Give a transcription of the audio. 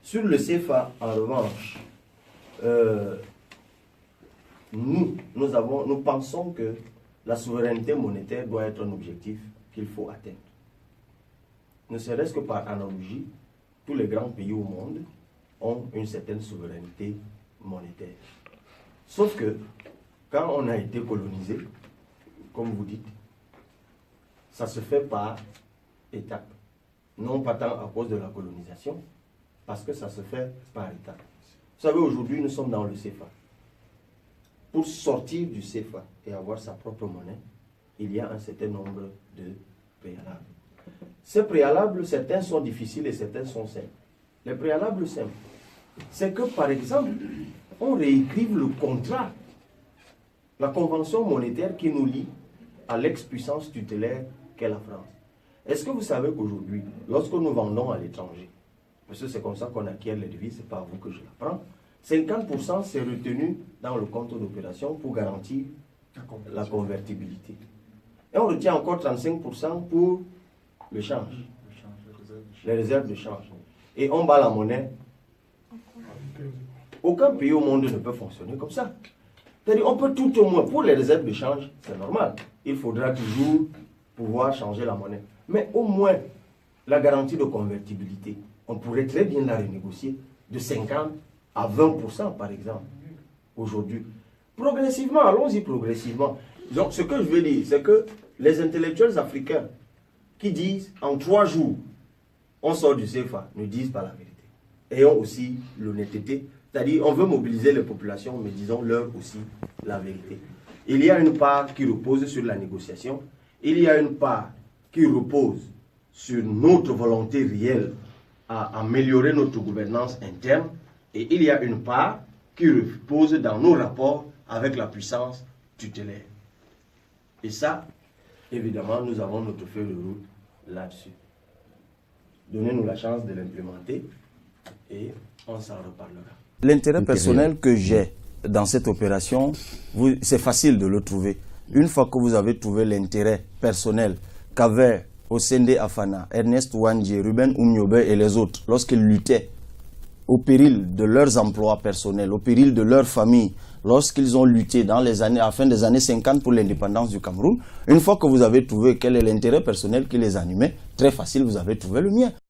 Sur le CFA, en revanche, nous pensons que la souveraineté monétaire doit être un objectif qu'il faut atteindre. Ne serait-ce que par analogie, tous les grands pays au monde ont une certaine souveraineté monétaire. Sauf que, quand on a été colonisé, comme vous dites, ça se fait par étapes. Non pas tant à cause de la colonisation, parce que ça se fait par étapes. Vous savez, aujourd'hui, nous sommes dans le CFA. Pour sortir du CFA et avoir sa propre monnaie, il y a un certain nombre de préalables. Ces préalables, certains sont difficiles et certains sont simples. Les préalables simples, c'est que, par exemple, on réécrive le contrat, la convention monétaire qui nous lie à l'ex-puissance tutélaire qu'est la France. Est-ce que vous savez qu'aujourd'hui, lorsque nous vendons à l'étranger, parce que c'est comme ça qu'on acquiert les devises, c'est pas à vous que je l'apprends, 50% c'est retenu dans le compte d'opération pour garantir la convertibilité. Et on retient encore 35% pour le change, les réserves de change. Et on bat la monnaie. Aucun pays au monde ne peut fonctionner comme ça. C'est-à-dire, on peut tout au moins, pour les réserves de change, c'est normal. Il faudra toujours pouvoir changer la monnaie. Mais au moins, la garantie de convertibilité, on pourrait très bien la renégocier de 50 à 20% par exemple, aujourd'hui. Progressivement, allons-y progressivement. Donc, ce que je veux dire, c'est que les intellectuels africains qui disent en 3 jours, on sort du CFA, ne disent pas la vérité. Ayons aussi l'honnêteté, c'est-à-dire on veut mobiliser les populations, mais disons-leur aussi la vérité. Il y a une part qui repose sur la négociation, il y a une part qui repose sur notre volonté réelle à améliorer notre gouvernance interne, et il y a une part qui repose dans nos rapports avec la puissance tutélaire. Et ça, évidemment, nous avons notre feuille de route là-dessus. Donnez-nous la chance de l'implémenter et on s'en reparlera. L'intérêt personnel que j'ai dans cette opération, c'est facile de le trouver. Une fois que vous avez trouvé l'intérêt personnel qu'avaient Osende Afana, Ernest Ouandjé, Ruben Oumniobe et les autres, lorsqu'ils luttaient au péril de leurs emplois personnels, au péril de leur famille, lorsqu'ils ont lutté dans les années, à la fin des années 50 pour l'indépendance du Cameroun, une fois que vous avez trouvé quel est l'intérêt personnel qui les animait, très facile, vous avez trouvé le mien.